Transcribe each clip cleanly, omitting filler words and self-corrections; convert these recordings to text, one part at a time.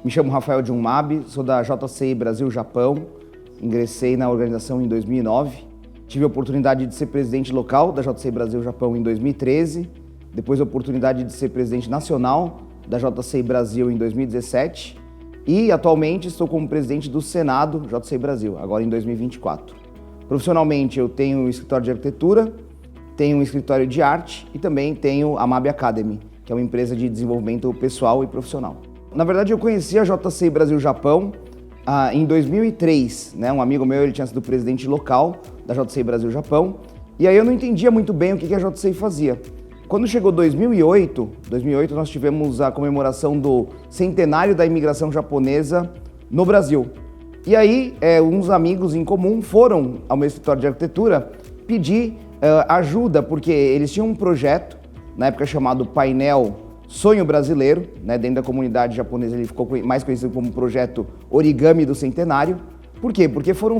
Me chamo Rafael Junmab, sou da JCI Brasil-Japão, ingressei na organização em 2009. Tive a oportunidade de ser presidente local da JCI Brasil-Japão em 2013, depois a oportunidade de ser presidente nacional da JCI Brasil em 2017 e atualmente estou como presidente do Senado JCI Brasil, agora em 2024. Profissionalmente eu tenho um escritório de arquitetura, tenho um escritório de arte e também tenho a MAB Academy, que é uma empresa de desenvolvimento pessoal e profissional. Na verdade, eu conheci a JCI Brasil-Japão em 2003, né? Um amigo meu, ele tinha sido presidente local da JCI Brasil-Japão, e aí eu não entendia muito bem o que a JCI fazia. Quando chegou 2008 nós tivemos a comemoração do centenário da imigração japonesa no Brasil. E aí, uns amigos em comum foram ao meu escritório de arquitetura pedir ajuda, porque eles tinham um projeto, na época chamado Painel Sonho Brasileiro, né? Dentro da comunidade japonesa ele ficou mais conhecido como Projeto Origami do Centenário. Por quê? Porque foi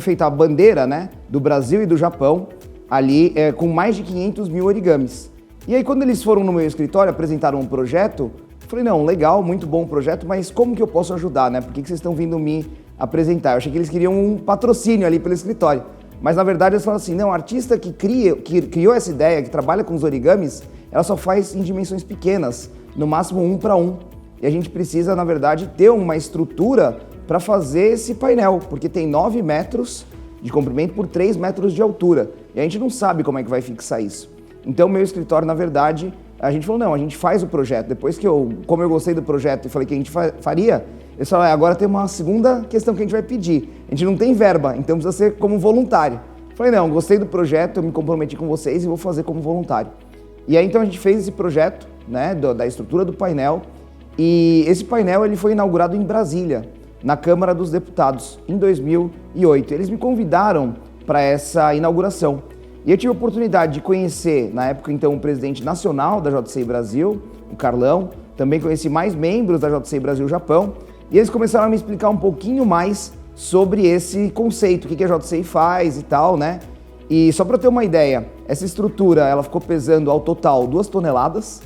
feita a bandeira, né, do Brasil e do Japão, ali com mais de 500 mil origamis. E aí quando eles foram no meu escritório, apresentaram um projeto, eu falei, não, legal, muito bom o projeto, mas como que eu posso ajudar, né? Por que vocês estão vindo me apresentar? Eu achei que eles queriam um patrocínio ali pelo escritório. Mas na verdade eles falaram assim, não, o artista que criou essa ideia, que trabalha com os origamis, ela só faz em dimensões pequenas, no máximo 1 para 1. E a gente precisa, na verdade, ter uma estrutura para fazer esse painel, porque tem 9 metros de comprimento por 3 metros de altura. E a gente não sabe como é que vai fixar isso. Então, meu escritório, na verdade, a gente falou, não, a gente faz o projeto. Depois como eu gostei do projeto e falei que a gente faria, eles falaram, agora tem uma segunda questão que a gente vai pedir. A gente não tem verba, então precisa ser como voluntário. Eu falei, não, gostei do projeto, eu me comprometi com vocês e vou fazer como voluntário. E aí, então, a gente fez esse projeto, né, da estrutura do painel, e esse painel ele foi inaugurado em Brasília, na Câmara dos Deputados, em 2008. Eles me convidaram para essa inauguração. E eu tive a oportunidade de conhecer, na época, então, o presidente nacional da JCI Brasil, o Carlão, também conheci mais membros da JCI Brasil-Japão, e eles começaram a me explicar um pouquinho mais sobre esse conceito, o que a JCI faz e tal, né? E só para ter uma ideia, essa estrutura ela ficou pesando ao total 2 toneladas,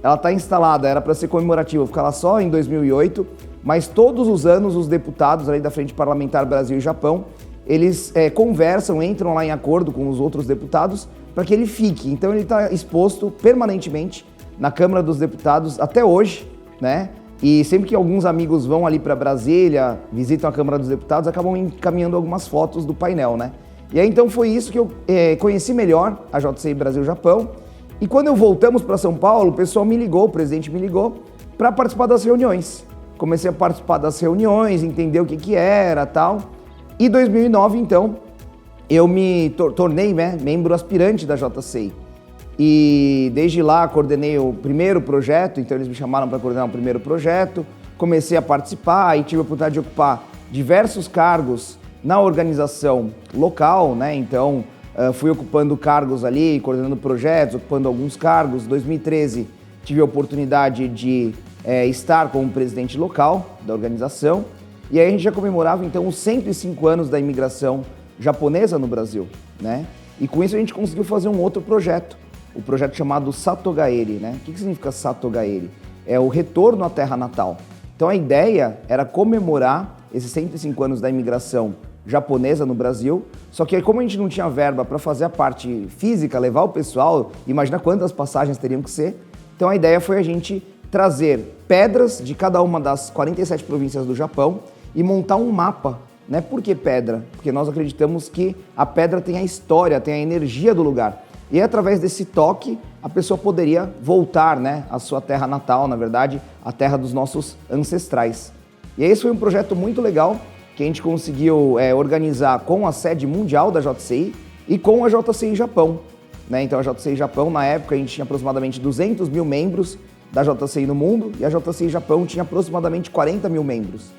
ela está instalada, era para ser comemorativa, ficar lá só em 2008, mas todos os anos os deputados ali da Frente Parlamentar Brasil e Japão, eles conversam, entram lá em acordo com os outros deputados para que ele fique. Então ele está exposto permanentemente na Câmara dos Deputados até hoje, né? E sempre que alguns amigos vão ali para Brasília, visitam a Câmara dos Deputados, acabam encaminhando algumas fotos do painel, né? E aí então foi isso que eu conheci melhor a JCI Brasil-Japão. E quando voltamos para São Paulo, o pessoal me ligou, o presidente me ligou, para participar das reuniões. Comecei a participar das reuniões, entender o que era e tal. E em 2009, então, eu me tornei membro aspirante da JCI. E desde lá coordenei o primeiro projeto, então eles me chamaram para coordenar o primeiro projeto. Comecei a participar e tive a oportunidade de ocupar diversos cargos na organização local, né? Então, fui ocupando cargos ali, coordenando projetos, ocupando alguns cargos. Em 2013, tive a oportunidade de estar como presidente local da organização. E aí a gente já comemorava, então, os 105 anos da imigração japonesa no Brasil, né? E com isso a gente conseguiu fazer um outro projeto, o projeto chamado Satogaeri, né? O que significa Satogaeri? É o retorno à terra natal. Então a ideia era comemorar esses 105 anos da imigração japonesa no Brasil, só que aí, como a gente não tinha verba para fazer a parte física, levar o pessoal, imagina quantas passagens teriam que ser, então a ideia foi a gente trazer pedras de cada uma das 47 províncias do Japão e montar um mapa, né? Por que pedra? Porque nós acreditamos que a pedra tem a história, tem a energia do lugar. E através desse toque, a pessoa poderia voltar, né, à sua terra natal, na verdade, a terra dos nossos ancestrais. E esse foi um projeto muito legal, que a gente conseguiu organizar com a sede mundial da JCI e com a JCI Japão, né? Então a JCI Japão, na época, a gente tinha aproximadamente 200 mil membros da JCI no mundo e a JCI Japão tinha aproximadamente 40 mil membros.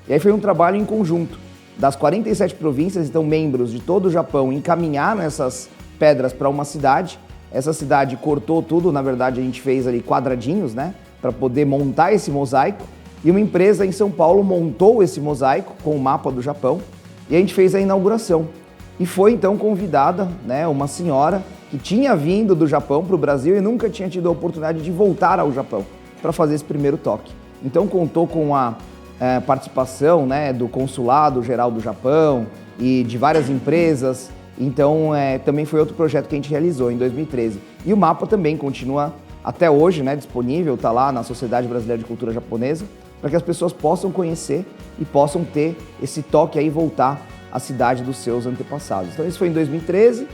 E aí foi um trabalho em conjunto das 47 províncias, então membros de todo o Japão encaminharam essas pedras para uma cidade. Essa cidade cortou tudo, na verdade a gente fez ali quadradinhos, né, para poder montar esse mosaico. E uma empresa em São Paulo montou esse mosaico com o mapa do Japão e a gente fez a inauguração. E foi então convidada, né, uma senhora que tinha vindo do Japão para o Brasil e nunca tinha tido a oportunidade de voltar ao Japão para fazer esse primeiro toque. Então contou com a participação, né, do Consulado Geral do Japão e de várias empresas. Então também foi outro projeto que a gente realizou em 2013. E o mapa também continua até hoje, né, disponível, está lá na Sociedade Brasileira de Cultura Japonesa, para que as pessoas possam conhecer e possam ter esse toque aí e voltar à cidade dos seus antepassados. Então isso foi em 2013.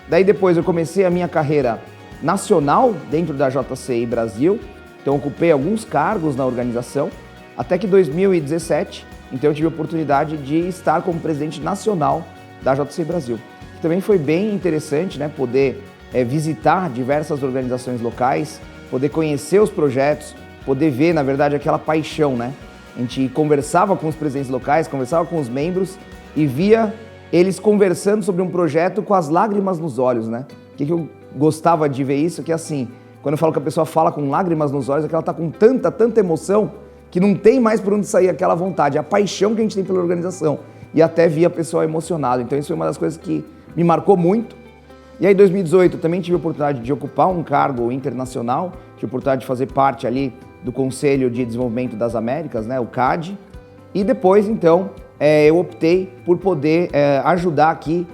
Daí depois eu comecei a minha carreira nacional dentro da JCI Brasil. Então ocupei alguns cargos na organização, até que em 2017, então eu tive a oportunidade de estar como presidente nacional da JCI Brasil. Também foi bem interessante, né, poder visitar diversas organizações locais, poder conhecer os projetos, poder ver, na verdade, aquela paixão, né? A gente conversava com os presidentes locais, conversava com os membros e via eles conversando sobre um projeto com as lágrimas nos olhos, né? O que eu gostava de ver isso? Que assim, quando eu falo que a pessoa fala com lágrimas nos olhos, é que ela está com tanta emoção que não tem mais por onde sair aquela vontade, a paixão que a gente tem pela organização. E até via a pessoa emocionada. Então isso foi uma das coisas que me marcou muito. E aí em 2018 também tive a oportunidade de ocupar um cargo internacional, tive a oportunidade de fazer parte ali do Conselho de Desenvolvimento das Américas, né, o CAD. E depois então eu optei por poder ajudar aqui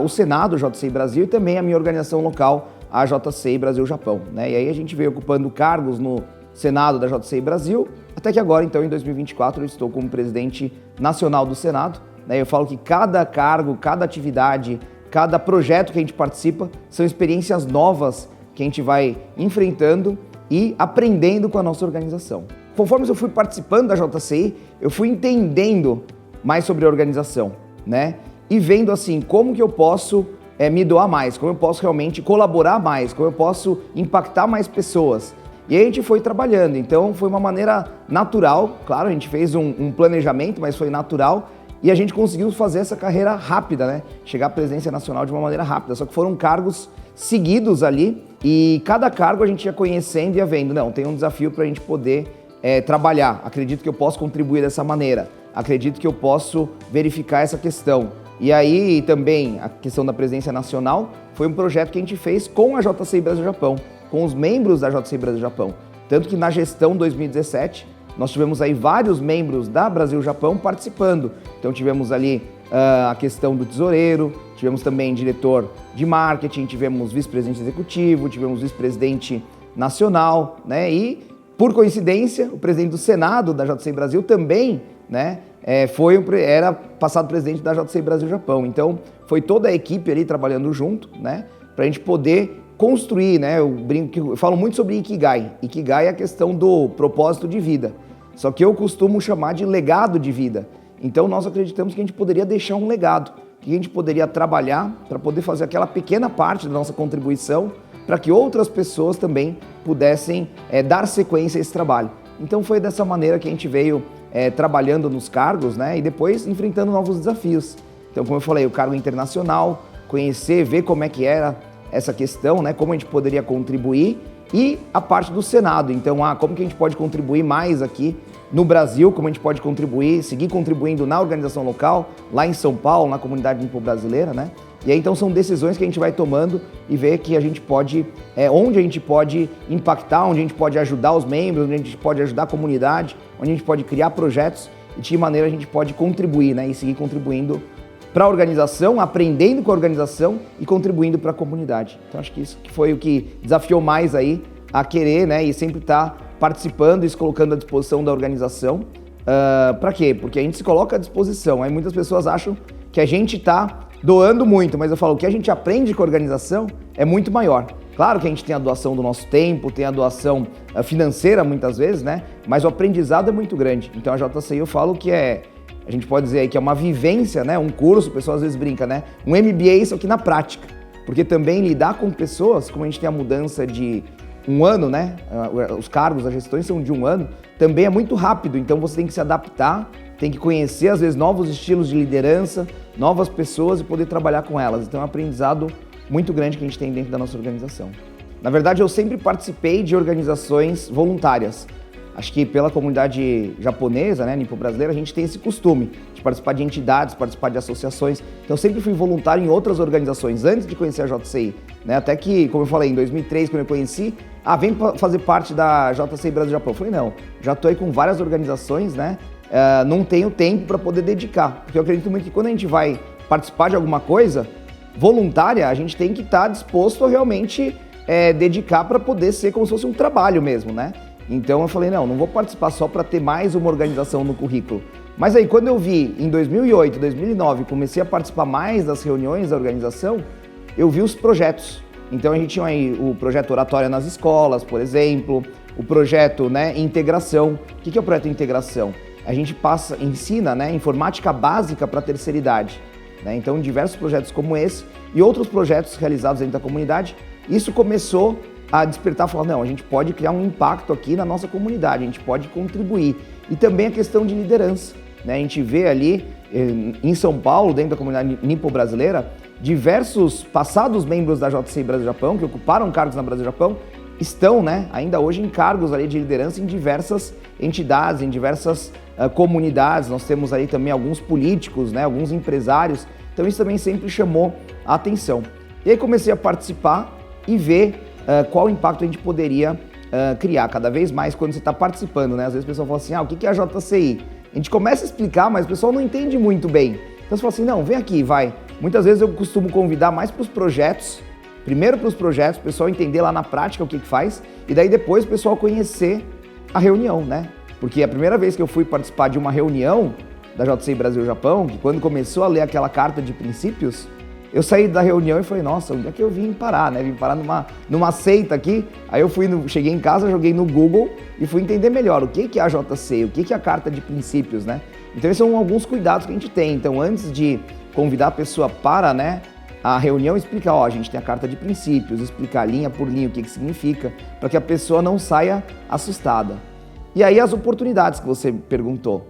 o Senado, o JCI Brasil, e também a minha organização local, a JCI Brasil Japão, né? E aí a gente veio ocupando cargos no Senado da JCI Brasil, até que agora, então, em 2024, eu estou como presidente nacional do Senado, né? Eu falo que cada cargo, cada atividade, cada projeto que a gente participa são experiências novas que a gente vai enfrentando e aprendendo com a nossa organização. Conforme eu fui participando da JCI, eu fui entendendo mais sobre a organização, né? E vendo assim, como que eu posso me doar mais, como eu posso realmente colaborar mais, como eu posso impactar mais pessoas. E aí a gente foi trabalhando, então foi uma maneira natural, claro, a gente fez um planejamento, mas foi natural, e a gente conseguiu fazer essa carreira rápida, né? Chegar à presidência nacional de uma maneira rápida, só que foram cargos seguidos ali, e cada cargo a gente ia conhecendo e ia vendo, não, tem um desafio para a gente poder trabalhar, acredito que eu posso contribuir dessa maneira, acredito que eu posso verificar essa questão. E aí também a questão da presidência nacional foi um projeto que a gente fez com a JCI Brasil Japão, com os membros da JCI Brasil Japão. Tanto que na gestão 2017, nós tivemos aí vários membros da Brasil Japão participando. Então tivemos ali a questão do tesoureiro, tivemos também diretor de marketing, tivemos vice-presidente executivo, tivemos vice-presidente nacional, né? E, por coincidência, o presidente do Senado da JCI Brasil também, né, era passado presidente da JCI Brasil Japão. Então, foi toda a equipe ali trabalhando junto, né, para a gente poder construir, né, eu falo muito sobre Ikigai. Ikigai é a questão do propósito de vida, só que eu costumo chamar de legado de vida. Então, nós acreditamos que a gente poderia deixar um legado, que a gente poderia trabalhar para poder fazer aquela pequena parte da nossa contribuição para que outras pessoas também pudessem dar sequência a esse trabalho. Então, foi dessa maneira que a gente veio trabalhando nos cargos, né, e depois enfrentando novos desafios. Então, como eu falei, o cargo internacional, conhecer, ver como é que era essa questão, né, como a gente poderia contribuir, e a parte do Senado. Então, como que a gente pode contribuir mais aqui no Brasil, como a gente pode contribuir, seguir contribuindo na organização local, lá em São Paulo, na comunidade nipo-brasileira, né? E aí, então, são decisões que a gente vai tomando e ver que a gente pode, onde a gente pode impactar, onde a gente pode ajudar os membros, onde a gente pode ajudar a comunidade, onde a gente pode criar projetos e de que maneira a gente pode contribuir, né? E seguir contribuindo para a organização, aprendendo com a organização e contribuindo para a comunidade. Então, acho que isso que foi o que desafiou mais aí a querer, né? E sempre estar participando e se colocando à disposição da organização. Para quê? Porque a gente se coloca à disposição. Aí muitas pessoas acham que a gente está doando muito, mas eu falo, o que a gente aprende com a organização é muito maior. Claro que a gente tem a doação do nosso tempo, tem a doação financeira muitas vezes, né? Mas o aprendizado é muito grande. Então a JCI eu falo que a gente pode dizer aí que é uma vivência, né? Um curso, o pessoal às vezes brinca, né? Um MBA, só que na prática. Porque também lidar com pessoas, como a gente tem a mudança de um ano, né? Os cargos, as gestões são de um ano, também é muito rápido. Então você tem que se adaptar, tem que conhecer às vezes novos estilos de liderança, novas pessoas e poder trabalhar com elas. Então é um aprendizado muito grande que a gente tem dentro da nossa organização. Na verdade, eu sempre participei de organizações voluntárias. Acho que pela comunidade japonesa, né, nipo-brasileira, a gente tem esse costume de participar de entidades, participar de associações. Então, eu sempre fui voluntário em outras organizações antes de conhecer a JCI. Né? Até que, como eu falei, em 2003, quando eu conheci, vem fazer parte da JCI Brasil-Japão. Eu falei, não, já estou aí com várias organizações, né? Não tenho tempo para poder dedicar. Porque eu acredito muito que quando a gente vai participar de alguma coisa voluntária, a gente tem que estar disposto a realmente dedicar para poder ser como se fosse um trabalho mesmo, né? Então eu falei, não vou participar só para ter mais uma organização no currículo. Mas aí quando eu vi em 2008, 2009, comecei a participar mais das reuniões da organização, eu vi os projetos. Então a gente tinha aí o projeto Oratória nas Escolas, por exemplo, o projeto, né, Integração. O que é o projeto Integração? A gente ensina, né, informática básica para a terceira idade. Né? Então diversos projetos como esse e outros projetos realizados dentro da comunidade, isso começou a despertar, falar, não, a gente pode criar um impacto aqui na nossa comunidade, a gente pode contribuir. E também a questão de liderança, né? A gente vê ali em São Paulo, dentro da comunidade nipo-brasileira, diversos passados membros da JCI Brasil-Japão, que ocuparam cargos na Brasil-Japão, estão, né, ainda hoje em cargos ali de liderança em diversas entidades, em diversas comunidades. Nós temos aí também alguns políticos, né, alguns empresários, então isso também sempre chamou a atenção. E aí comecei a participar e ver qual impacto a gente poderia criar cada vez mais quando você está participando, né? Às vezes o pessoal fala assim, o que é a JCI? A gente começa a explicar, mas o pessoal não entende muito bem. Então você fala assim, não, vem aqui, vai. Muitas vezes eu costumo convidar mais para os projetos, primeiro para os projetos, o pessoal entender lá na prática o que faz, e daí depois o pessoal conhecer a reunião, né? Porque a primeira vez que eu fui participar de uma reunião da JCI Brasil-Japão, que quando começou a ler aquela carta de princípios, eu saí da reunião e falei, nossa, onde é que eu vim parar, né? Vim parar numa seita aqui. Aí eu cheguei em casa, joguei no Google e fui entender melhor o que é a JCI, o que é a carta de princípios, né? Então esses são alguns cuidados que a gente tem. Então antes de convidar a pessoa para, né, a reunião, explicar, a gente tem a carta de princípios, explicar linha por linha o que significa, para que a pessoa não saia assustada. E aí as oportunidades que você perguntou.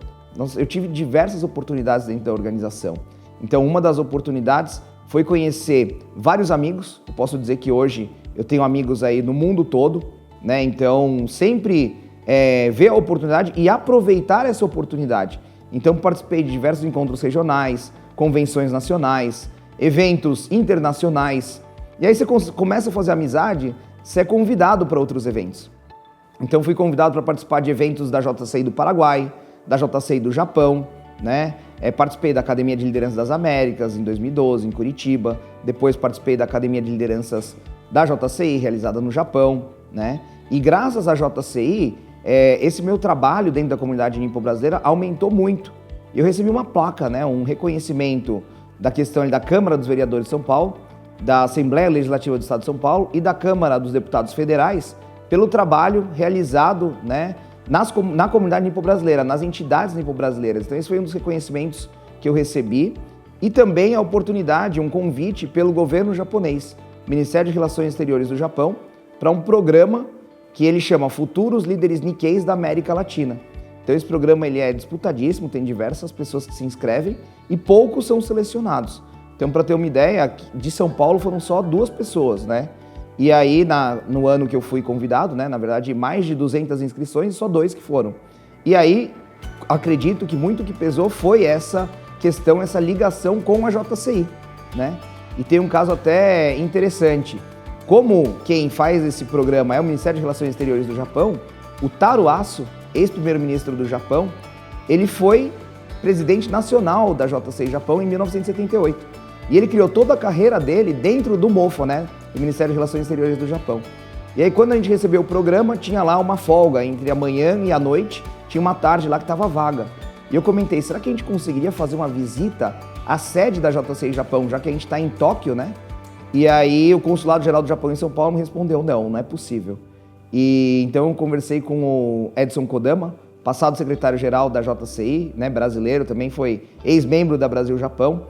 Eu tive diversas oportunidades dentro da organização. Então uma das oportunidades foi conhecer vários amigos. Eu posso dizer que hoje eu tenho amigos aí no mundo todo, né? Então sempre ver a oportunidade e aproveitar essa oportunidade. Então participei de diversos encontros regionais, convenções nacionais, eventos internacionais. E aí você começa a fazer amizade, você é convidado para outros eventos. Então fui convidado para participar de eventos da JCI do Paraguai, da JCI do Japão, né? Participei da Academia de Liderança das Américas em 2012, em Curitiba. Depois participei da Academia de Lideranças da JCI, realizada no Japão, né? E graças à JCI, esse meu trabalho dentro da comunidade nipo-brasileira aumentou muito. Eu recebi uma placa, né? Um reconhecimento da questão da Câmara dos Vereadores de São Paulo, da Assembleia Legislativa do Estado de São Paulo e da Câmara dos Deputados Federais pelo trabalho realizado, né, na comunidade nipo-brasileira, nas entidades nipo-brasileiras. Então esse foi um dos reconhecimentos que eu recebi e também a oportunidade, um convite pelo governo japonês, Ministério de Relações Exteriores do Japão, para um programa que ele chama Futuros Líderes Nikkeis da América Latina. Então esse programa ele é disputadíssimo, tem diversas pessoas que se inscrevem e poucos são selecionados. Então para ter uma ideia, de São Paulo foram só 2 pessoas, né? E aí, no ano que eu fui convidado, né, na verdade, mais de 200 inscrições, só 2 que foram. E aí, acredito que muito que pesou foi essa questão, essa ligação com a JCI, né? E tem um caso até interessante. Como quem faz esse programa é o Ministério de Relações Exteriores do Japão, o Taro Aso, ex-primeiro-ministro do Japão, ele foi presidente nacional da JCI Japão em 1978. E ele criou toda a carreira dele dentro do MOFA, né? Do Ministério de Relações Exteriores do Japão. E aí quando a gente recebeu o programa, tinha lá uma folga entre a manhã e a noite, tinha uma tarde lá que estava vaga. E eu comentei, será que a gente conseguiria fazer uma visita à sede da JCI Japão, já que a gente está em Tóquio, né? E aí o Consulado Geral do Japão em São Paulo me respondeu, não é possível. E então eu conversei com o Edson Kodama, passado secretário-geral da JCI, né, brasileiro, também foi ex-membro da Brasil-Japão.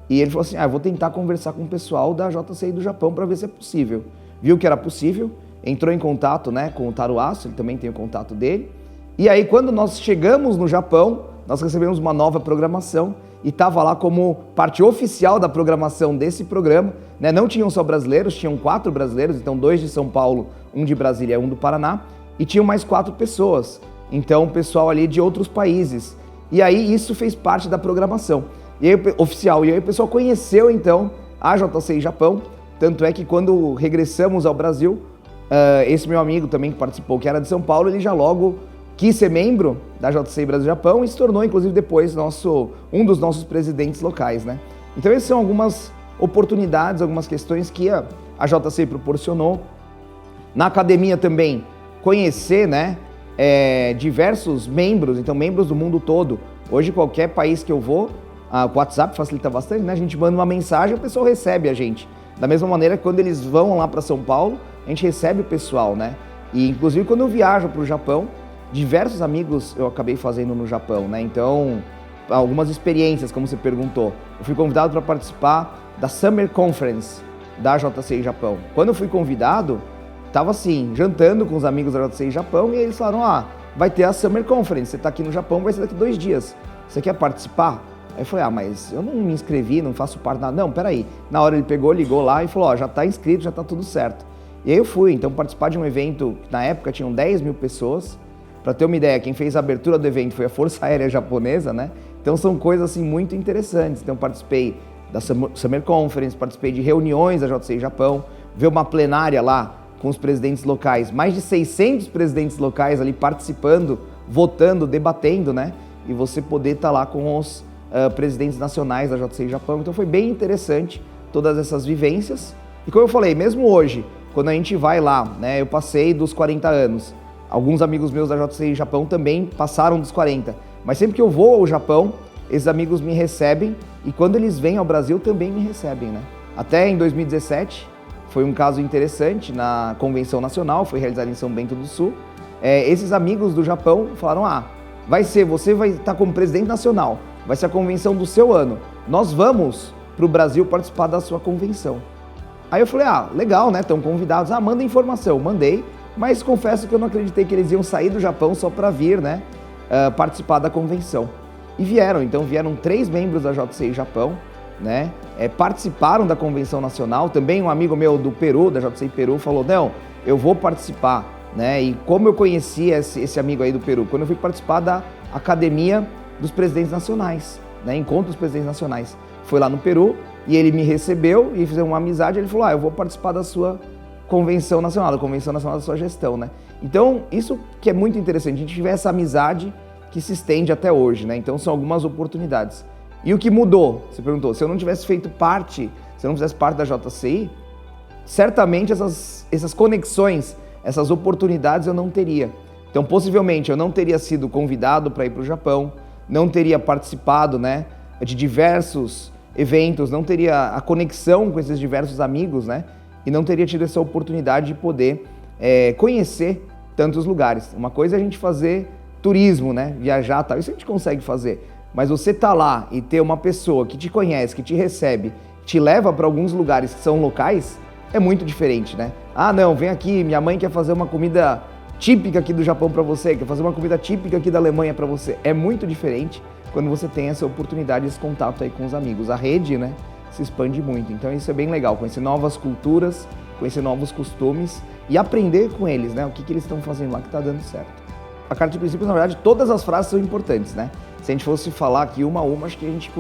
E ele falou assim, eu vou tentar conversar com o pessoal da JCI do Japão para ver se é possível. Viu que era possível, entrou em contato, né, com o Taro Aso, ele também tem o contato dele. E aí quando nós chegamos no Japão, nós recebemos uma nova programação e estava lá como parte oficial da programação desse programa, né? Não tinham só brasileiros, tinham 4 brasileiros, então 2 de São Paulo, 1 de Brasília e 1 do Paraná, e tinham mais 4 pessoas. então o pessoal ali de outros países. E aí isso fez parte da programação e aí, oficial. E aí o pessoal conheceu então a JCI Japão, tanto é que quando regressamos ao Brasil, esse meu amigo também que participou, que era de São Paulo, ele já logo quis ser membro da JCI Brasil Japão e se tornou inclusive depois um dos nossos presidentes locais, né? Então essas são algumas oportunidades, algumas questões que a JCI proporcionou. Na academia também conhecer, né, diversos membros, então membros do mundo todo. Hoje qualquer país que eu vou, o WhatsApp facilita bastante, né? A gente manda uma mensagem, o pessoal recebe a gente. Da mesma maneira que quando eles vão lá para São Paulo, a gente recebe o pessoal, né? E inclusive quando eu viajo para o Japão, diversos amigos eu acabei fazendo no Japão, né? Então, algumas experiências, como você perguntou. Eu fui convidado para participar da Summer Conference da JCI Japão. Quando eu fui convidado, estava assim, jantando com os amigos da JCI Japão e eles falaram, vai ter a Summer Conference, você está aqui no Japão, vai ser daqui 2 dias. Você quer participar? Aí eu falei, mas eu não me inscrevi, não faço parte nada. Não, peraí. Na hora ele pegou, ligou lá e falou, já está inscrito, já está tudo certo. E aí eu fui, então, participar de um evento que na época tinham 10 mil pessoas. Para ter uma ideia, quem fez a abertura do evento foi a Força Aérea Japonesa, né? Então são coisas assim muito interessantes. Então participei da Summer Conference, participei de reuniões da JCI Japão, ver uma plenária lá com os presidentes locais, mais de 600 presidentes locais ali participando, votando, debatendo, né? E você poder estar lá com os presidentes nacionais da JCI Japão. Então foi bem interessante todas essas vivências. E como eu falei, mesmo hoje, quando a gente vai lá, né? Eu passei dos 40 anos. Alguns amigos meus da JCI Japão também passaram dos 40. Mas sempre que eu vou ao Japão, esses amigos me recebem e quando eles vêm ao Brasil também me recebem, né? Até em 2017, foi um caso interessante na Convenção Nacional, foi realizada em São Bento do Sul. Esses amigos do Japão falaram, você vai estar como presidente nacional, vai ser a convenção do seu ano. Nós vamos para o Brasil participar da sua convenção. Aí eu falei, legal, né? Estão convidados. Manda informação. Mandei, mas confesso que eu não acreditei que eles iam sair do Japão só para vir, né? Participar da convenção. E vieram 3 membros da JCI Japão, né? Participaram da convenção nacional. Também um amigo meu do Peru, da JCI Peru, falou, não, eu vou participar, né? E como eu conheci esse amigo aí do Peru? Quando eu fui participar da Academia dos Presidentes Nacionais, né? Encontro dos Presidentes Nacionais. Foi lá no Peru e ele me recebeu e fizemos uma amizade. Ele falou, eu vou participar da sua Convenção Nacional, da Convenção Nacional da sua gestão, né? Então, isso que é muito interessante, a gente tiver essa amizade que se estende até hoje, né? Então, são algumas oportunidades. E o que mudou? Você perguntou, se eu não tivesse feito parte, se eu não fizesse parte da JCI, certamente essas conexões, essas oportunidades eu não teria. Então, possivelmente, eu não teria sido convidado para ir para o Japão, não teria participado, né, de diversos eventos, não teria a conexão com esses diversos amigos, né? E não teria tido essa oportunidade de poder conhecer tantos lugares. Uma coisa é a gente fazer turismo, né? Viajar, tal, isso a gente consegue fazer. Mas você tá lá e ter uma pessoa que te conhece, que te recebe, te leva para alguns lugares que são locais, é muito diferente, né? Não, vem aqui, minha mãe quer fazer uma comida típica aqui do Japão para você, quer fazer uma comida típica aqui da Alemanha para você. É muito diferente quando você tem essa oportunidade, esse contato aí com os amigos. A rede, né, se expande muito. Então isso é bem legal, conhecer novas culturas, conhecer novos costumes e aprender com eles, né? O que eles estão fazendo lá que está dando certo. A carta de princípios, na verdade, todas as frases são importantes, né? Se a gente fosse falar aqui uma a uma, acho que a gente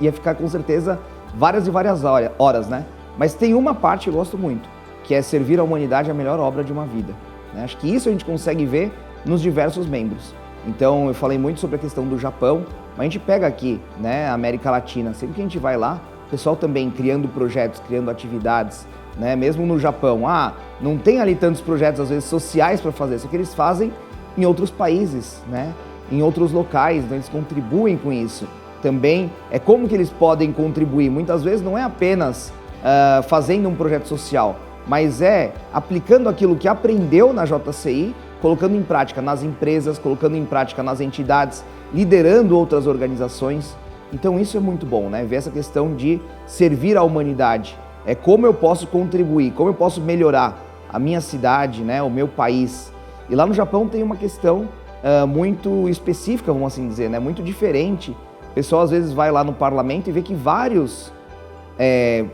ia ficar com certeza várias e várias horas, né? Mas tem uma parte que eu gosto muito, que é servir a humanidade a melhor obra de uma vida, né? Acho que isso a gente consegue ver nos diversos membros. Então, eu falei muito sobre a questão do Japão, mas a gente pega aqui, né, a América Latina, sempre que a gente vai lá, o pessoal também criando projetos, criando atividades, né? Mesmo no Japão, não tem ali tantos projetos, às vezes, sociais para fazer, só que eles fazem em outros países, né? Em outros locais, então eles contribuem com isso. Também é como que eles podem contribuir. Muitas vezes não é apenas fazendo um projeto social, mas é aplicando aquilo que aprendeu na JCI, colocando em prática nas empresas, colocando em prática nas entidades, liderando outras organizações. Então isso é muito bom, né? Ver essa questão de servir à humanidade. É como eu posso contribuir, como eu posso melhorar a minha cidade, né? O meu país. E lá no Japão tem uma questão muito específica, vamos assim dizer, né? Muito diferente. O pessoal às vezes vai lá no parlamento e vê que vários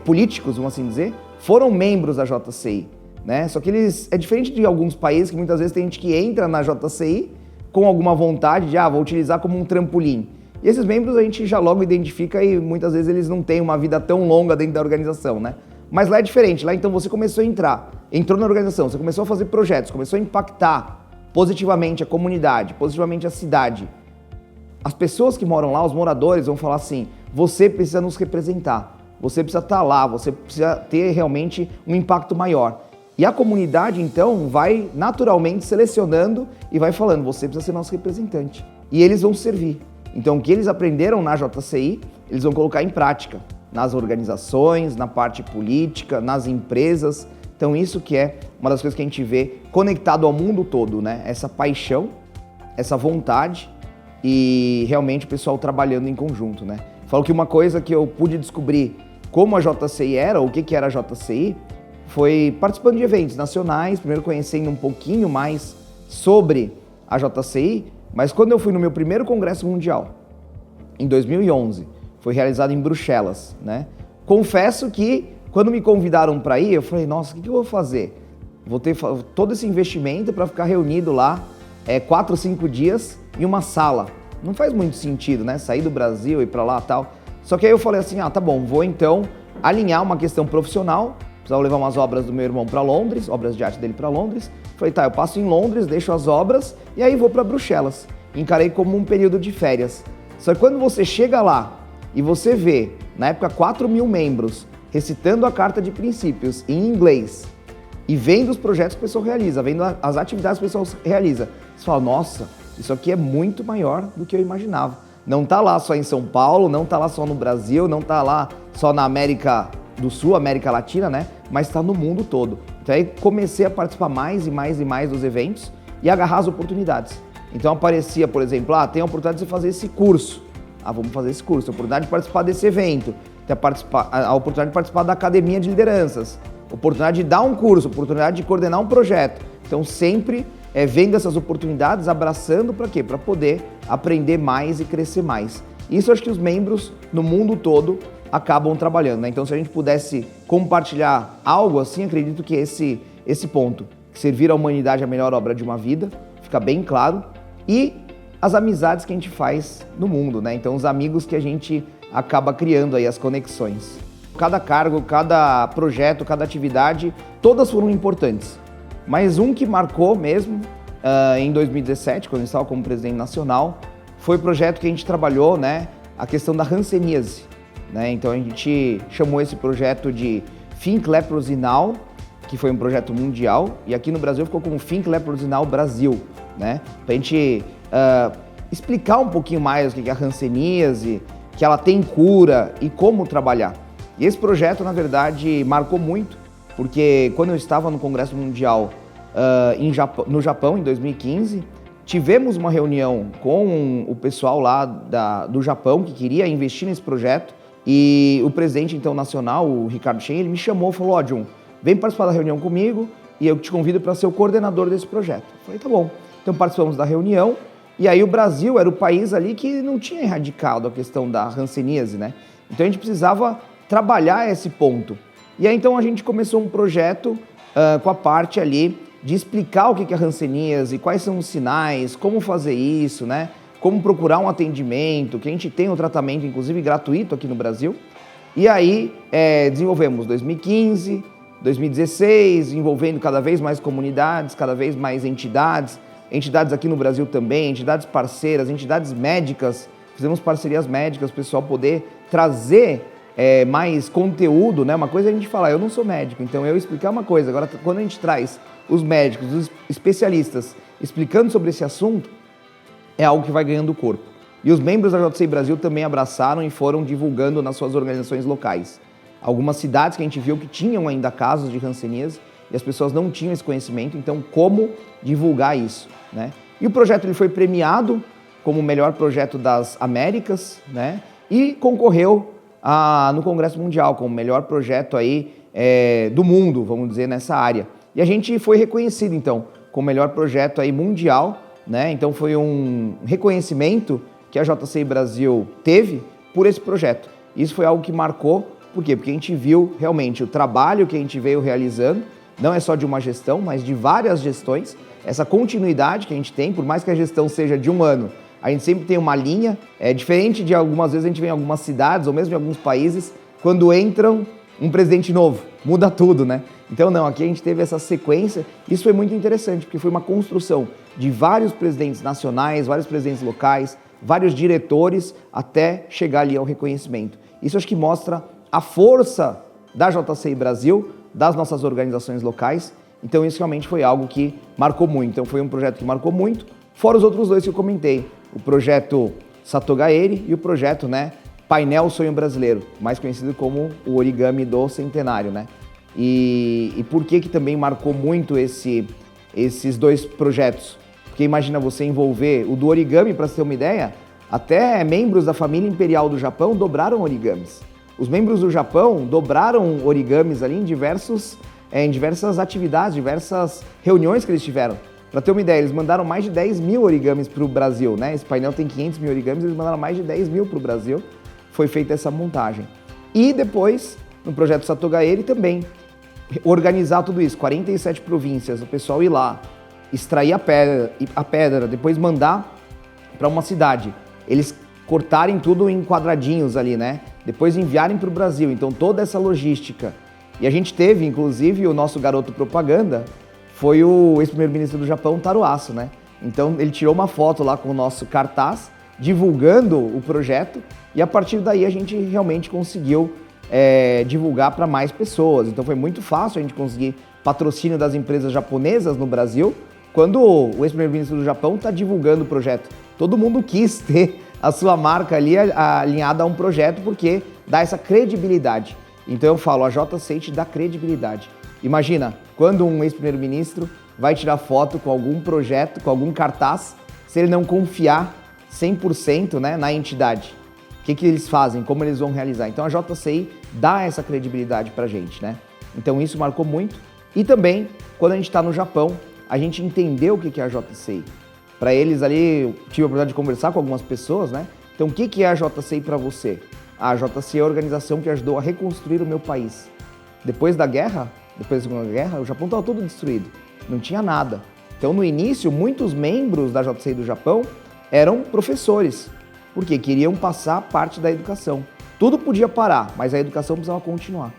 políticos, vamos assim dizer, foram membros da JCI, né? Só que é diferente de alguns países que muitas vezes tem gente que entra na JCI com alguma vontade de, vou utilizar como um trampolim. E esses membros a gente já logo identifica e muitas vezes eles não têm uma vida tão longa dentro da organização, né? Mas lá é diferente, lá então você começou a entrou na organização, você começou a fazer projetos, começou a impactar positivamente a comunidade, positivamente a cidade. As pessoas que moram lá, os moradores, vão falar assim, você precisa nos representar, você precisa estar lá, você precisa ter realmente um impacto maior. E a comunidade, então, vai naturalmente selecionando e vai falando, você precisa ser nosso representante. E eles vão servir. Então, o que eles aprenderam na JCI, eles vão colocar em prática, nas organizações, na parte política, nas empresas. Então, isso que é uma das coisas que a gente vê conectado ao mundo todo, né? Essa paixão, essa vontade e realmente o pessoal trabalhando em conjunto, né? Falo que uma coisa que eu pude descobrir como a JCI era, ou o que era a JCI, foi participando de eventos nacionais, primeiro conhecendo um pouquinho mais sobre a JCI, mas quando eu fui no meu primeiro congresso mundial, em 2011, foi realizado em Bruxelas, né? Confesso que quando me convidaram para ir, eu falei, nossa, o que eu vou fazer? Vou ter todo esse investimento para ficar reunido lá 4 ou 5 dias em uma sala. Não faz muito sentido, né? Sair do Brasil e ir para lá e tal. Só que aí eu falei assim, tá bom, vou então alinhar uma questão profissional. Precisava levar umas obras do meu irmão para Londres, obras de arte dele para Londres. Falei, eu passo em Londres, deixo as obras e aí vou para Bruxelas. Encarei como um período de férias. Só que quando você chega lá e você vê, na época, 4.000 membros recitando a carta de princípios em inglês e vendo os projetos que o pessoal realiza, vendo as atividades que o pessoal realiza, você fala, nossa, isso aqui é muito maior do que eu imaginava. Não está lá só em São Paulo, não está lá só no Brasil, não está lá só na América do Sul, América Latina, né? Mas está no mundo todo. Então aí comecei a participar mais e mais e mais dos eventos e agarrar as oportunidades. Então aparecia, por exemplo, tem a oportunidade de você fazer esse curso. Vamos fazer esse curso. A oportunidade de participar desse evento. A oportunidade de participar da academia de lideranças. Oportunidade de dar um curso, oportunidade de coordenar um projeto. Então sempre vendo essas oportunidades, abraçando para quê? Para poder aprender mais e crescer mais. Isso eu acho que os membros no mundo todo acabam trabalhando, né? Então se a gente pudesse compartilhar algo assim, acredito que esse ponto, que servir à humanidade é a melhor obra de uma vida, fica bem claro, e as amizades que a gente faz no mundo, né? Então os amigos que a gente acaba criando aí, as conexões. Cada cargo, cada projeto, cada atividade, todas foram importantes. Mas um que marcou mesmo, em 2017, quando eu estava como presidente nacional, foi o projeto que a gente trabalhou, né? A questão da hanseníase. Né? Então a gente chamou esse projeto de Think Leprosy Now, que foi um projeto mundial, e aqui no Brasil ficou como Think Leprosy Now Brasil, né? Pra gente explicar um pouquinho mais o que é a hanseníase, que ela tem cura e como trabalhar. E esse projeto, na verdade, marcou muito, porque quando eu estava no Congresso Mundial no Japão, em 2015, tivemos uma reunião com o pessoal lá do Japão que queria investir nesse projeto. E o presidente, então, nacional, o Ricardo Shen, ele me chamou e falou, John, vem participar da reunião comigo e eu te convido para ser o coordenador desse projeto. Eu falei, tá bom. Então participamos da reunião e aí o Brasil era o país ali que não tinha erradicado a questão da hanseníase, né? Então a gente precisava trabalhar esse ponto. E aí então a gente começou um projeto com a parte ali de explicar o que é a hanseníase, quais são os sinais, como fazer isso, né? Como procurar um atendimento, que a gente tem um tratamento, inclusive, gratuito aqui no Brasil. E aí desenvolvemos 2015, 2016, envolvendo cada vez mais comunidades, cada vez mais entidades aqui no Brasil também, entidades parceiras, entidades médicas. Fizemos parcerias médicas, o pessoal poder trazer mais conteúdo, né? Uma coisa é a gente falar, eu não sou médico, então eu explicar uma coisa. Agora, quando a gente traz os médicos, os especialistas, explicando sobre esse assunto, é algo que vai ganhando corpo. E os membros da JCI Brasil também abraçaram e foram divulgando nas suas organizações locais. Algumas cidades que a gente viu que tinham ainda casos de hanseníase e as pessoas não tinham esse conhecimento, então como divulgar isso, né? E o projeto ele foi premiado como o melhor projeto das Américas, né? E concorreu no Congresso Mundial como o melhor projeto aí, do mundo, vamos dizer, nessa área. E a gente foi reconhecido, então, como o melhor projeto aí mundial, né? Então foi um reconhecimento que a JCI Brasil teve por esse projeto. Isso foi algo que marcou, por quê? Porque a gente viu realmente o trabalho que a gente veio realizando não é só de uma gestão, mas de várias gestões. Essa continuidade que a gente tem, por mais que a gestão seja de um ano, a gente sempre tem uma linha. É diferente de algumas vezes a gente vê em algumas cidades ou mesmo em alguns países, quando entram um presidente novo, muda tudo, né? Então não, aqui a gente teve essa sequência. Isso foi muito interessante, porque foi uma construção de vários presidentes nacionais, vários presidentes locais, vários diretores, até chegar ali ao reconhecimento. Isso acho que mostra a força da JCI Brasil, das nossas organizações locais. Então isso realmente foi algo que marcou muito. Então foi um projeto que marcou muito, fora os outros dois que eu comentei. O projeto Satogaeri e o projeto, né, Painel Sonho Brasileiro, mais conhecido como o origami do centenário, né? E por que também marcou muito esses dois projetos? Porque imagina você envolver o do origami, para você ter uma ideia, até membros da família imperial do Japão dobraram origamis. Os membros do Japão dobraram origamis ali em diversas atividades, diversas reuniões que eles tiveram. Para ter uma ideia, eles mandaram mais de 10 mil origamis para o Brasil, né? Esse painel tem 500 mil origamis, eles mandaram mais de 10 mil para o Brasil. Foi feita essa montagem. E depois, no projeto Satogaeri também, organizar tudo isso, 47 províncias, o pessoal ir lá, extrair a pedra, depois mandar para uma cidade. Eles cortarem tudo em quadradinhos ali, né? Depois enviarem para o Brasil. Então toda essa logística. E a gente teve, inclusive, o nosso garoto propaganda, foi o ex-primeiro-ministro do Japão, Taro Aso, né? Então ele tirou uma foto lá com o nosso cartaz, divulgando o projeto, e a partir daí a gente realmente conseguiu divulgar para mais pessoas. Então foi muito fácil a gente conseguir patrocínio das empresas japonesas no Brasil, quando o ex-primeiro-ministro do Japão está divulgando o projeto. Todo mundo quis ter a sua marca ali alinhada a um projeto, porque dá essa credibilidade. Então eu falo, a JCI te dá credibilidade. Imagina, quando um ex-primeiro-ministro vai tirar foto com algum projeto, com algum cartaz, se ele não confiar 100%, né, na entidade. O que eles fazem? Como eles vão realizar? Então a JCI dá essa credibilidade pra gente, né? Então isso marcou muito. E também, quando a gente está no Japão, a gente entendeu o que é a JCI. Para eles ali, eu tive a oportunidade de conversar com algumas pessoas, né? Então o que é a JCI para você? A JCI é a organização que ajudou a reconstruir o meu país. Depois da guerra, depois da Segunda Guerra, o Japão estava todo destruído, não tinha nada. Então no início, muitos membros da JCI do Japão eram professores, porque queriam passar parte da educação. Tudo podia parar, mas a educação precisava continuar.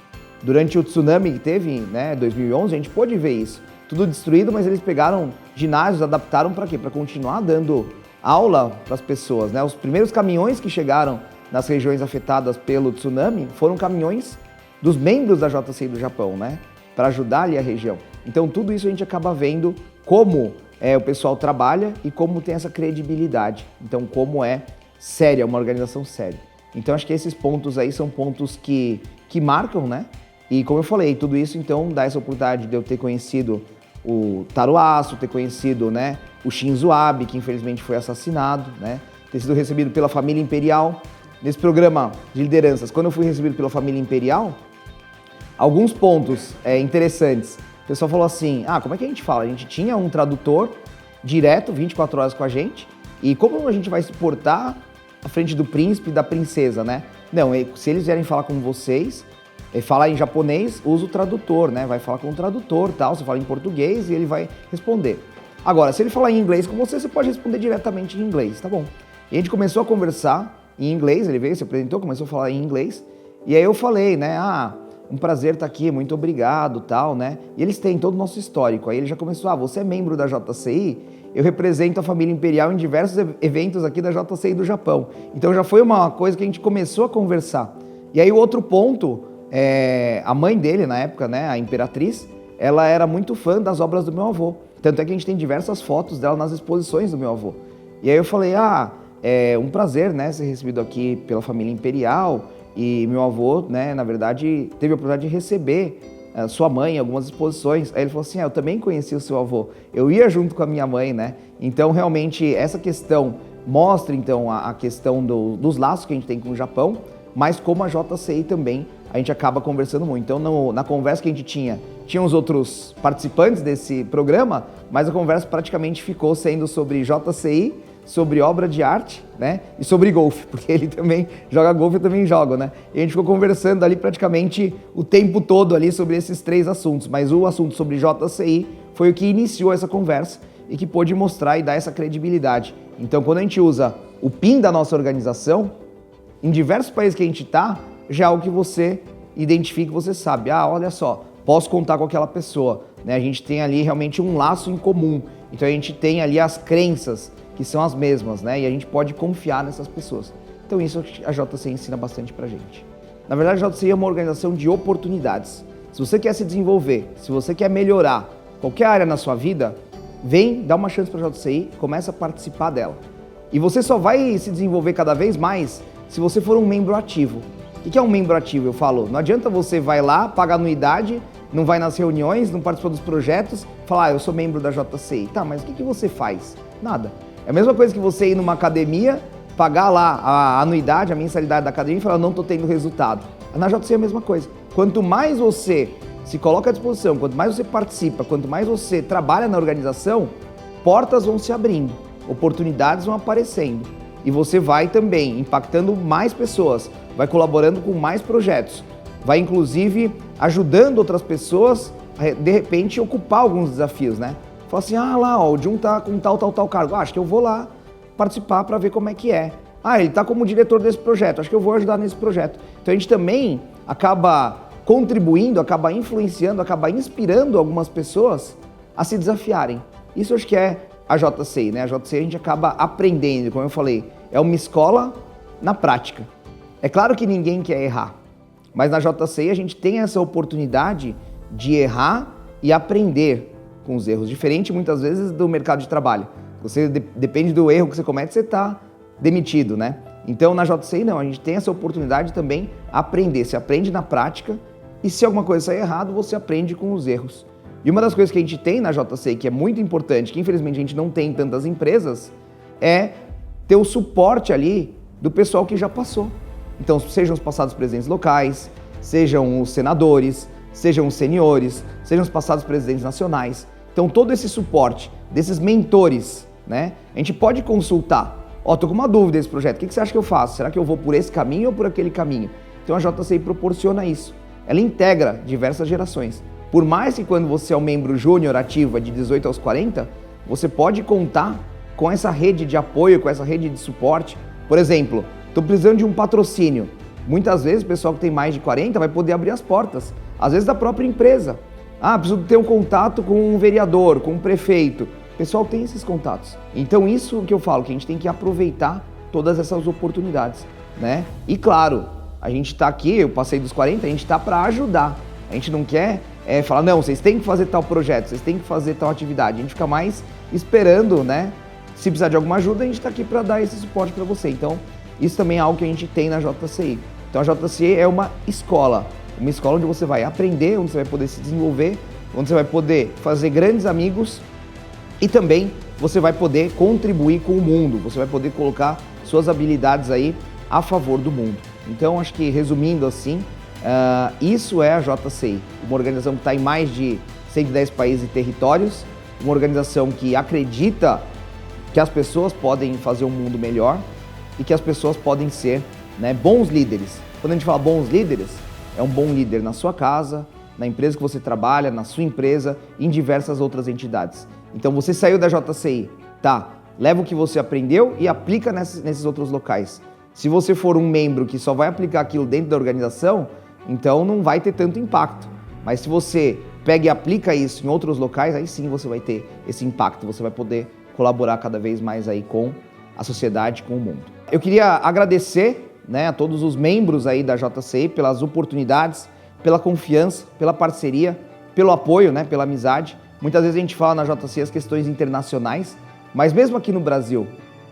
Durante o tsunami que teve, né, 2011, a gente pôde ver isso. Tudo destruído, mas eles pegaram ginásios, adaptaram para quê? Para continuar dando aula para as pessoas, né? Os primeiros caminhões que chegaram nas regiões afetadas pelo tsunami foram caminhões dos membros da JCI do Japão, né? Para ajudar ali a região. Então tudo isso a gente acaba vendo como o pessoal trabalha e como tem essa credibilidade. Então como é séria, uma organização séria. Então acho que esses pontos aí são pontos que marcam, né? E como eu falei, tudo isso então dá essa oportunidade de eu ter conhecido o Taro Aso, ter conhecido, né, o Shinzo Abe, que infelizmente foi assassinado, né? Ter sido recebido pela família imperial. Nesse programa de lideranças, quando eu fui recebido pela família imperial, alguns pontos interessantes. O pessoal falou assim, como é que a gente fala? A gente tinha um tradutor direto, 24 horas com a gente, e como a gente vai se portar à frente do príncipe e da princesa, né? Não, se eles vierem falar com vocês, falar em japonês, usa o tradutor, né? Vai falar com o tradutor, tal, você fala em português e ele vai responder. Agora, se ele falar em inglês com você, você pode responder diretamente em inglês, tá bom? E a gente começou a conversar em inglês, ele veio, se apresentou, começou a falar em inglês, e aí eu falei, né, um prazer estar aqui, muito obrigado, tal, né? E eles têm todo o nosso histórico. Aí ele já começou, você é membro da JCI, eu represento a família imperial em diversos eventos aqui da JCI do Japão. Então já foi uma coisa que a gente começou a conversar. E aí o outro ponto, a mãe dele na época, né, a imperatriz, ela era muito fã das obras do meu avô. Tanto é que a gente tem diversas fotos dela nas exposições do meu avô. E aí eu falei, é um prazer, né, ser recebido aqui pela família imperial. E meu avô, né, na verdade, teve a oportunidade de receber sua mãe em algumas exposições. Aí ele falou assim, eu também conheci o seu avô. Eu ia junto com a minha mãe, né? Então, realmente, essa questão mostra, então, a questão dos laços que a gente tem com o Japão, mas como a JCI também, a gente acaba conversando muito. Então, na conversa que a gente tinha os outros participantes desse programa, mas a conversa praticamente ficou sendo sobre JCI, sobre obra de arte, né? E sobre golfe, porque ele também joga golfe, eu também jogo, né? E a gente ficou conversando ali praticamente o tempo todo ali sobre esses 3 assuntos, mas o assunto sobre JCI foi o que iniciou essa conversa e que pôde mostrar e dar essa credibilidade. Então, quando a gente usa o PIN da nossa organização, em diversos países que a gente está, já é algo que você identifica, você sabe, olha só, posso contar com aquela pessoa, né? A gente tem ali realmente um laço em comum, então a gente tem ali as crenças que são as mesmas, né? E a gente pode confiar nessas pessoas. Então isso a JCI ensina bastante pra gente. Na verdade, a JCI é uma organização de oportunidades. Se você quer se desenvolver, se você quer melhorar qualquer área na sua vida, vem, dá uma chance pra JCI, começa a participar dela. E você só vai se desenvolver cada vez mais se você for um membro ativo. O que é um membro ativo? Eu falo, não adianta você vai lá, paga anuidade, não vai nas reuniões, não participa dos projetos, falar, eu sou membro da JCI. Tá, mas o que você faz? Nada. É a mesma coisa que você ir numa academia, pagar lá a anuidade, a mensalidade da academia e falar, não estou tendo resultado. Na JCI é a mesma coisa. Quanto mais você se coloca à disposição, quanto mais você participa, quanto mais você trabalha na organização, portas vão se abrindo, oportunidades vão aparecendo. E você vai também impactando mais pessoas, vai colaborando com mais projetos, vai inclusive ajudando outras pessoas a, de repente, ocupar alguns desafios, né? Fala assim, lá, ó, o Jun tá com tal cargo. Acho que eu vou lá participar para ver como é que é. Ele tá como diretor desse projeto, acho que eu vou ajudar nesse projeto. Então a gente também acaba contribuindo, acaba influenciando, acaba inspirando algumas pessoas a se desafiarem. Isso acho que é a JCI, né? A JCI a gente acaba aprendendo, como eu falei, é uma escola na prática. É claro que ninguém quer errar, mas na JCI a gente tem essa oportunidade de errar e aprender com os erros, diferente muitas vezes do mercado de trabalho. Você depende do erro que você comete, você está demitido, né? Então na JCI não, a gente tem essa oportunidade de também aprender, você aprende na prática e se alguma coisa sair errado, você aprende com os erros. E uma das coisas que a gente tem na JCI, que é muito importante, que infelizmente a gente não tem em tantas empresas, é ter o suporte ali do pessoal que já passou. Então sejam os passados presidentes locais, sejam os senadores, sejam os seniores, sejam os passados presidentes nacionais. Então todo esse suporte desses mentores, né? A gente pode consultar. Tô com uma dúvida desse projeto, o que você acha que eu faço? Será que eu vou por esse caminho ou por aquele caminho? Então a JCI proporciona isso. Ela integra diversas gerações. Por mais que quando você é um membro júnior ativo de 18 aos 40, você pode contar com essa rede de apoio, com essa rede de suporte. Por exemplo, estou precisando de um patrocínio. Muitas vezes o pessoal que tem mais de 40 vai poder abrir as portas, às vezes da própria empresa. Preciso ter um contato com um vereador, com um prefeito. O pessoal tem esses contatos. Então isso que eu falo, que a gente tem que aproveitar todas essas oportunidades, né? E claro, a gente está aqui, eu passei dos 40, a gente está para ajudar. A gente não quer falar, não, vocês têm que fazer tal projeto, vocês têm que fazer tal atividade. A gente fica mais esperando, né? Se precisar de alguma ajuda, a gente está aqui para dar esse suporte para você. Então, isso também é algo que a gente tem na JCI. Então, a JCI é uma escola onde você vai aprender, onde você vai poder se desenvolver, onde você vai poder fazer grandes amigos e também você vai poder contribuir com o mundo, você vai poder colocar suas habilidades aí a favor do mundo. Então, acho que resumindo assim, isso é a JCI, uma organização que está em mais de 110 países e territórios, uma organização que acredita que as pessoas podem fazer um mundo melhor e que as pessoas podem ser, né, bons líderes. Quando a gente fala bons líderes, é um bom líder na sua casa, na empresa que você trabalha, na sua empresa e em diversas outras entidades. Então você saiu da JCI, leva o que você aprendeu e aplica nesses outros locais. Se você for um membro que só vai aplicar aquilo dentro da organização, então não vai ter tanto impacto. Mas se você pega e aplica isso em outros locais, aí sim você vai ter esse impacto, você vai poder colaborar cada vez mais aí com a sociedade, com o mundo. Eu queria agradecer, né, a todos os membros aí da JCI pelas oportunidades, pela confiança, pela parceria, pelo apoio, né, pela amizade. Muitas vezes a gente fala na JCI as questões internacionais, mas mesmo aqui no Brasil,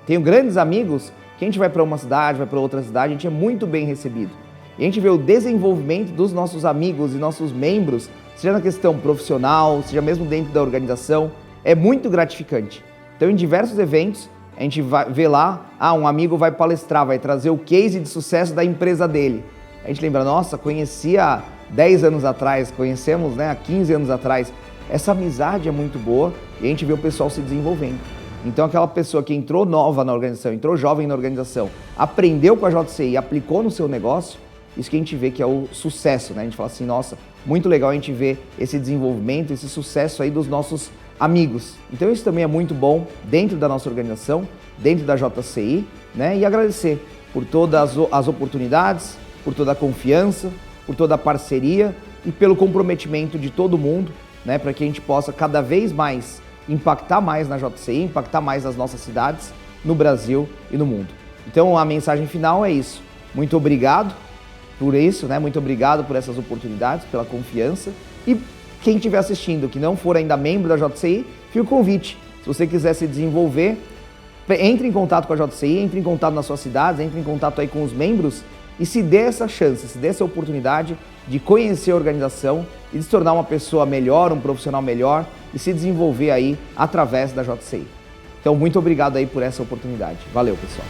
tenho grandes amigos que a gente vai para uma cidade, vai para outra cidade, a gente é muito bem recebido. E a gente vê o desenvolvimento dos nossos amigos e nossos membros, seja na questão profissional, seja mesmo dentro da organização, é muito gratificante. Então, em diversos eventos, a gente vê lá, um amigo vai palestrar, vai trazer o case de sucesso da empresa dele. A gente lembra, nossa, conheci há 10 anos atrás, conhecemos, né, há 15 anos atrás. Essa amizade é muito boa e a gente vê o pessoal se desenvolvendo. Então aquela pessoa que entrou nova na organização, entrou jovem na organização, aprendeu com a JCI e aplicou no seu negócio, isso que a gente vê que é o sucesso, né? A gente fala assim, nossa, muito legal a gente ver esse desenvolvimento, esse sucesso aí dos nossos amigos. Então isso também é muito bom dentro da nossa organização, dentro da JCI, né? E agradecer por todas as oportunidades, por toda a confiança, por toda a parceria e pelo comprometimento de todo mundo, né? Para que a gente possa cada vez mais impactar mais na JCI, impactar mais nas nossas cidades, no Brasil e no mundo. Então a mensagem final é isso. Muito obrigado por isso, né? Muito obrigado por essas oportunidades, pela confiança. E quem estiver assistindo, que não for ainda membro da JCI, fica o convite. Se você quiser se desenvolver, entre em contato com a JCI, entre em contato nas suas cidades, entre em contato aí com os membros e se dê essa chance, se dê essa oportunidade de conhecer a organização e de se tornar uma pessoa melhor, um profissional melhor e se desenvolver aí através da JCI. Então, muito obrigado aí por essa oportunidade. Valeu, pessoal.